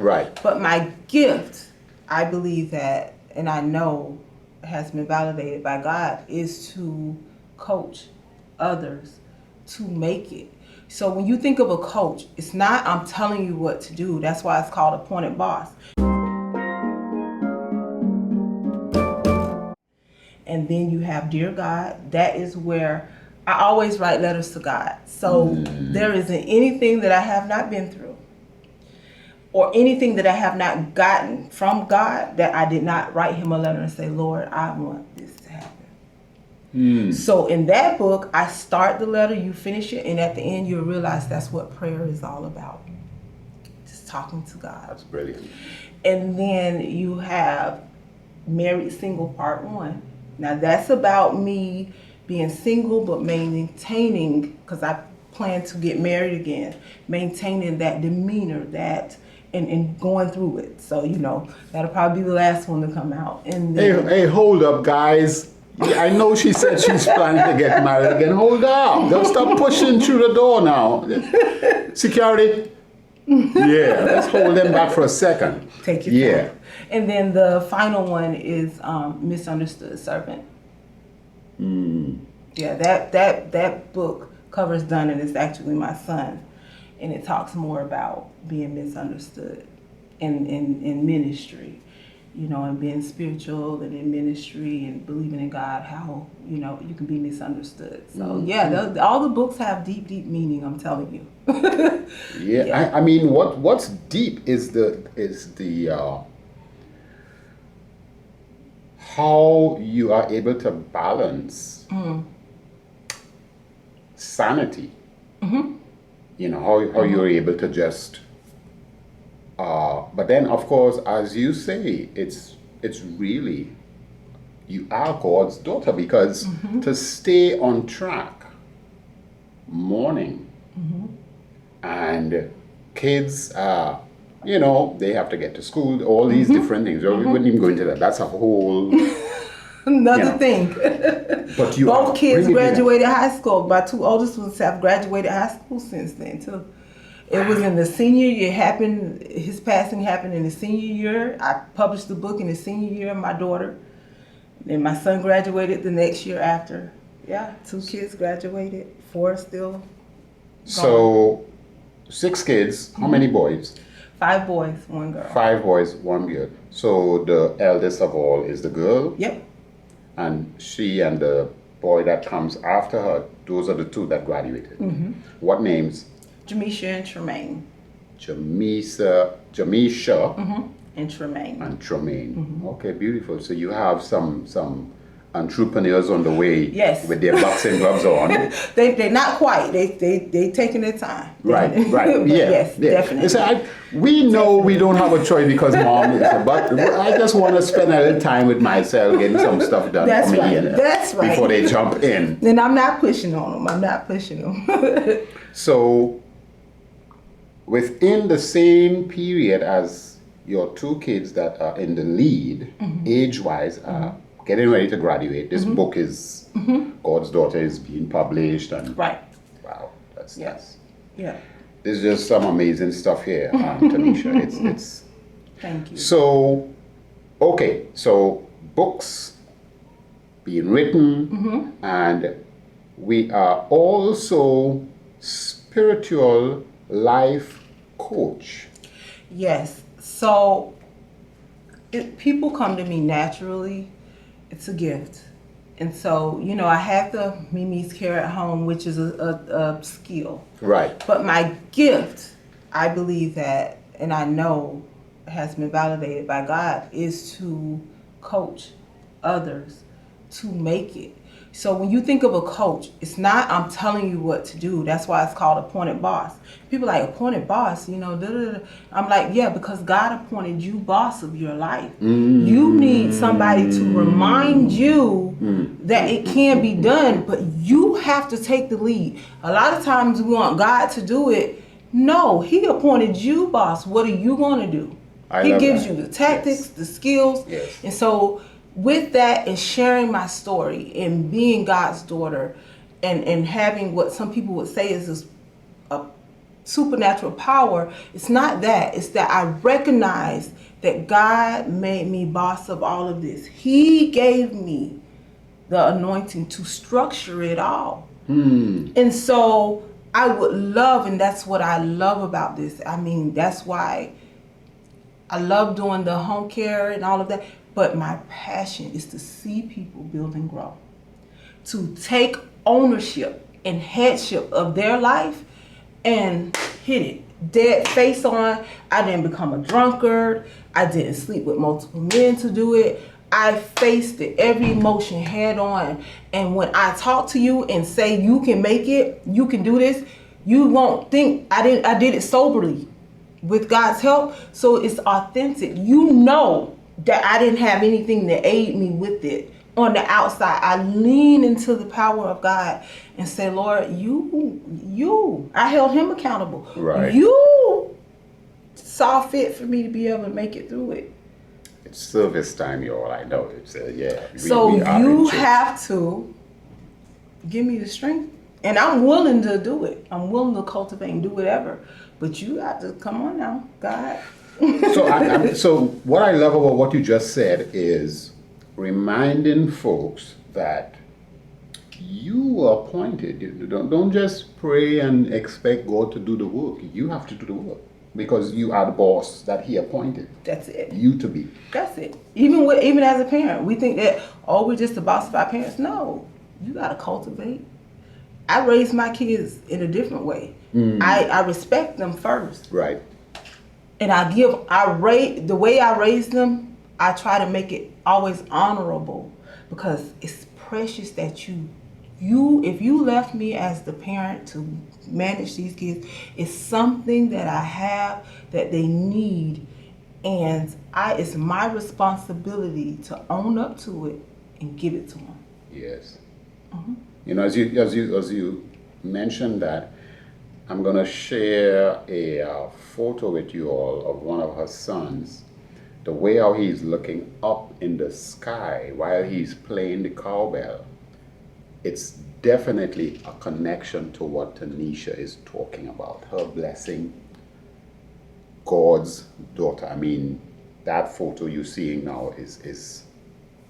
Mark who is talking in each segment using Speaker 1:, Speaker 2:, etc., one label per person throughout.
Speaker 1: Right.
Speaker 2: But my gift, I believe that, and I know has been validated by God, is to coach others to make it. So when you think of a coach, it's not I'm telling you what to do. That's why it's called appointed boss. And then you have Dear God. That is where I always write letters to God. So there isn't anything that I have not been through or anything that I have not gotten from God that I did not write him a letter and say, Lord, I want this to happen. So in that book, I start the letter, you finish it, and at the end you'll realize that's what prayer is all about. Just talking to God.
Speaker 1: That's brilliant.
Speaker 2: And then you have Married Single Part 1. Now that's about me being single but maintaining, because I plan to get married again, maintaining that demeanor, that and going through it. So, that'll probably be the last one to come out. And then,
Speaker 1: Hey, hold up, guys. I know she said she's planning to get married again. Hold up. Don't stop pushing through the door now. Security. Yeah, let's hold them back for a second.
Speaker 2: Take your time. And then the final one is Misunderstood Servant. Yeah, that book covers Dunn, and it's actually my son. And it talks more about being misunderstood in ministry, and being spiritual and in ministry and believing in God, how, you can be misunderstood. So, all the books have deep, deep meaning, I'm telling you.
Speaker 1: Yeah. I mean, what's deep is the how you are able to balance sanity. How you're able to just but then of course, as you say, it's really, you are God's daughter, because to stay on track, morning, and kids they have to get to school, all these different things. We wouldn't even go into that. That's a whole
Speaker 2: another thing.
Speaker 1: But you
Speaker 2: both kids graduated high school. My two oldest ones have graduated high school since then too. It was in the senior year. His passing happened in the senior year. I published the book in the senior year of my daughter. And my son graduated the next year after. Yeah, 2 kids graduated, 4 still gone.
Speaker 1: So 6 kids. How many boys?
Speaker 2: 5 boys, 1 girl.
Speaker 1: 5 boys, 1 girl. So the eldest of all is the girl?
Speaker 2: Yep.
Speaker 1: And she and the boy that comes after her, those are the 2 that graduated. What names?
Speaker 2: Jamisha and Tremaine.
Speaker 1: Jamisha.
Speaker 2: And Tremaine.
Speaker 1: And Tremaine. Okay, beautiful. So you have some entrepreneurs on the way.
Speaker 2: Yes.
Speaker 1: With their boxing gloves on.
Speaker 2: They're not quite. They taking their time.
Speaker 1: Right. Yeah.
Speaker 2: Yes, definitely.
Speaker 1: Listen, we know we don't have a choice because mom is, but I just want to spend a little time with myself, getting some stuff done.
Speaker 2: That's right. That's right.
Speaker 1: Before they jump in.
Speaker 2: And I'm not pushing on them.
Speaker 1: So, within the same period as your 2 kids that are in the lead, age-wise, are getting ready to graduate. This book is God's Daughter is being published, and
Speaker 2: right.
Speaker 1: Wow, that's
Speaker 2: yeah.
Speaker 1: There's just some amazing stuff here, Tanesha. It's.
Speaker 2: Thank you.
Speaker 1: So, okay, so books being written, and we are also spiritual life coach.
Speaker 2: Yes. So, people come to me naturally. It's a gift. And so, I have the Mimi's Care at Home, which is a skill.
Speaker 1: Right.
Speaker 2: But my gift, I believe that, and I know has been validated by God, is to coach others to make it. So when you think of a coach, it's not I'm telling you what to do. That's why it's called appointed boss. People are like, appointed boss, I'm like, yeah, because God appointed you boss of your life. You need somebody to remind you that it can be done, but you have to take the lead. A lot of times we want God to do it. No, he appointed you boss. What are you going to do? He gives you the tactics, the skills.
Speaker 1: Yes.
Speaker 2: And so with that and sharing my story and being God's daughter and having what some people would say is this supernatural power. It's not that. It's that I recognize that God made me boss of all of this. He gave me the anointing to structure it all. And so I would love, and that's what I love about this. I mean, that's why I love doing the home care and all of that. But my passion is to see people build and grow, to take ownership and headship of their life and hit it dead face on. I didn't become a drunkard. I didn't sleep with multiple men to do it. I faced it, every emotion head on. And when I talk to you and say you can make it, you can do this, you won't think I did it soberly with God's help. So it's authentic. You know that I didn't have anything to aid me with it. On the outside, I lean into the power of God and say, Lord, you, I held him accountable.
Speaker 1: Right.
Speaker 2: You saw fit for me to be able to make it through it.
Speaker 1: It's service time, y'all. I know. It's yeah.
Speaker 2: So
Speaker 1: we are
Speaker 2: you
Speaker 1: in church.
Speaker 2: have to give me the strength, and I'm willing to do it. I'm willing to cultivate and do whatever. But you got to come on now, God.
Speaker 1: So what I love about what you just said is reminding folks that you were appointed. You don't just pray and expect God to do the work. You have to do the work because you are the boss that He appointed.
Speaker 2: That's it.
Speaker 1: You to be.
Speaker 2: That's it. Even as a parent, we think that we're just the boss of our parents. No, you got to cultivate. I raise my kids in a different way. I respect them first.
Speaker 1: Right.
Speaker 2: And the way I raise them, I try to make it always honorable, because it's precious that if you left me as the parent to manage these kids, it's something that I have that they need, and it's my responsibility to own up to it and give it to them.
Speaker 1: Yes. You know, as you mentioned that, I'm gonna share a photo with you all of one of her sons. The way how he's looking up in the sky while he's playing the cowbell, it's definitely a connection to what Tanesha is talking about. Her blessing, God's daughter. I mean, that photo you're seeing now is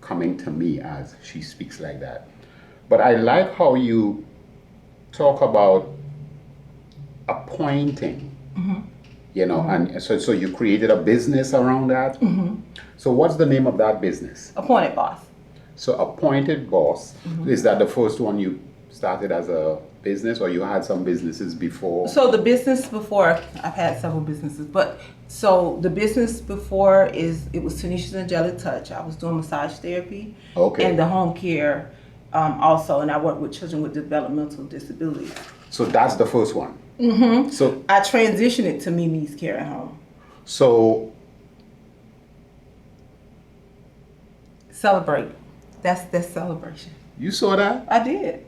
Speaker 1: coming to me as she speaks like that. But I like how you talk about appointing, you know, and so you created a business around that. So what's the name of that business?
Speaker 2: Appointed Boss.
Speaker 1: So Appointed Boss, is that the first one you started as a business, or you had some businesses before?
Speaker 2: So the business before, I've had several businesses, but so the business before it was Tanesha's Angelic Touch. I was doing massage therapy and the home care also, and I work with children with developmental disabilities.
Speaker 1: So that's the first one. So
Speaker 2: I transitioned it to Mimi's Care at Home.
Speaker 1: So
Speaker 2: Celebrate. That's celebration.
Speaker 1: you saw that?
Speaker 2: I did.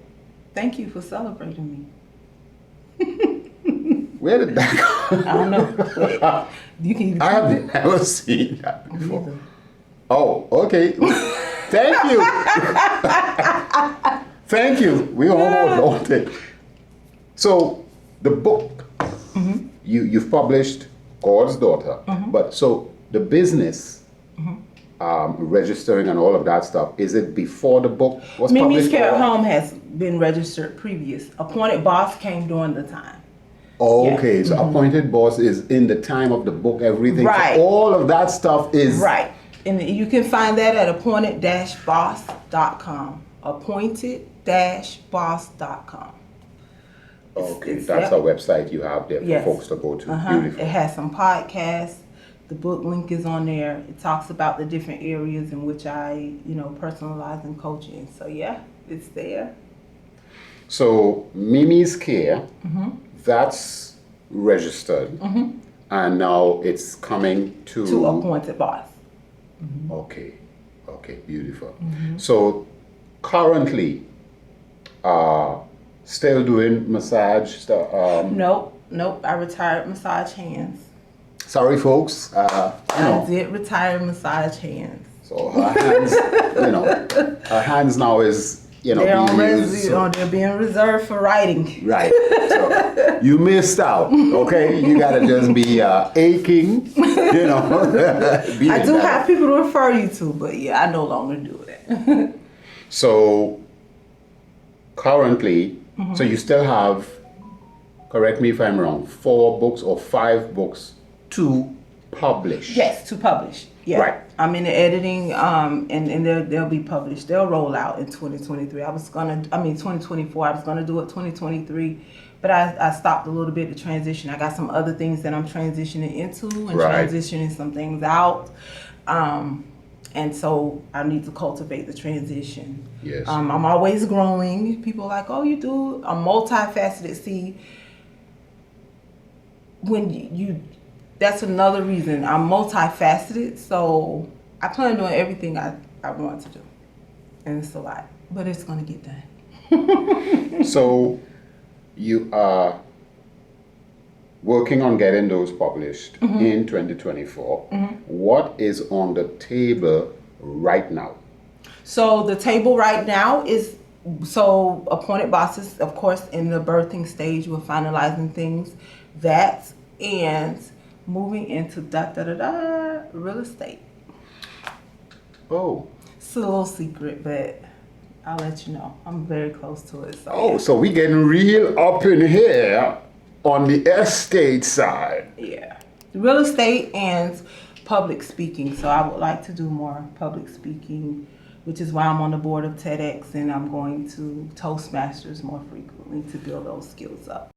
Speaker 2: Thank you for celebrating me.
Speaker 1: Where did that go?
Speaker 2: I don't know. Wait, you can even
Speaker 1: I have never seen that before.
Speaker 2: Neither.
Speaker 1: Oh, okay. Thank you. Thank you. We almost want it. So the book, you've published God's Daughter, but so the business, registering and all of that stuff, is it before the book was
Speaker 2: Mimi's
Speaker 1: published?
Speaker 2: Care at Home has been registered previous. Appointed Boss came during the time.
Speaker 1: Oh, okay. So Appointed Boss is in the time of the book, everything.
Speaker 2: Right.
Speaker 1: So all of that stuff is...
Speaker 2: Right. And you can find that at appointed-boss.com. Appointed-boss.com.
Speaker 1: Okay, that's a website you have there for folks to go to. Beautiful.
Speaker 2: It has some podcasts. The book link is on there. It talks about the different areas in which I, personalize and coaching. So yeah, it's there.
Speaker 1: So Mimi's Care, that's registered, and now it's coming to
Speaker 2: Appointed Boss.
Speaker 1: Okay, beautiful. So currently, still doing massage stuff?
Speaker 2: Nope. I retired massage hands.
Speaker 1: Sorry, folks.
Speaker 2: I did retire massage hands.
Speaker 1: So her hands, her hands now is you know,
Speaker 2: They're
Speaker 1: being used.
Speaker 2: they're being reserved for writing.
Speaker 1: Right. So you missed out. Okay, you gotta just be aching. You know.
Speaker 2: I do have people to refer you to, but yeah, I no longer do it.
Speaker 1: So currently, so you still have, correct me if I'm wrong, 4 books or 5 books to publish.
Speaker 2: Yes, to publish. Yeah.
Speaker 1: Right.
Speaker 2: I'm in the editing, and they'll be published. They'll roll out in 2023. 2024. I was gonna do it 2023, but I stopped a little bit to transition. I got some other things that I'm transitioning into and transitioning some things out. And so I need to cultivate the transition.
Speaker 1: Yes.
Speaker 2: I'm always growing. People are like, oh, you do. I'm multifaceted. See, when you that's another reason. I'm multifaceted, so I plan on doing everything I want to do. And it's a lot, but it's going to get done.
Speaker 1: So you are working on getting those published in 2024. What is on the table right now?
Speaker 2: So the table right now is, appointed bosses, of course, in the birthing stage, we're finalizing things. That and moving into real estate.
Speaker 1: Oh.
Speaker 2: It's a little secret, but I'll let you know. I'm very close to it.
Speaker 1: So we getting real up in here on the estate side.
Speaker 2: Yeah. Real estate and public speaking. So I would like to do more public speaking, which is why I'm on the board of TEDx, and I'm going to Toastmasters more frequently to build those skills up.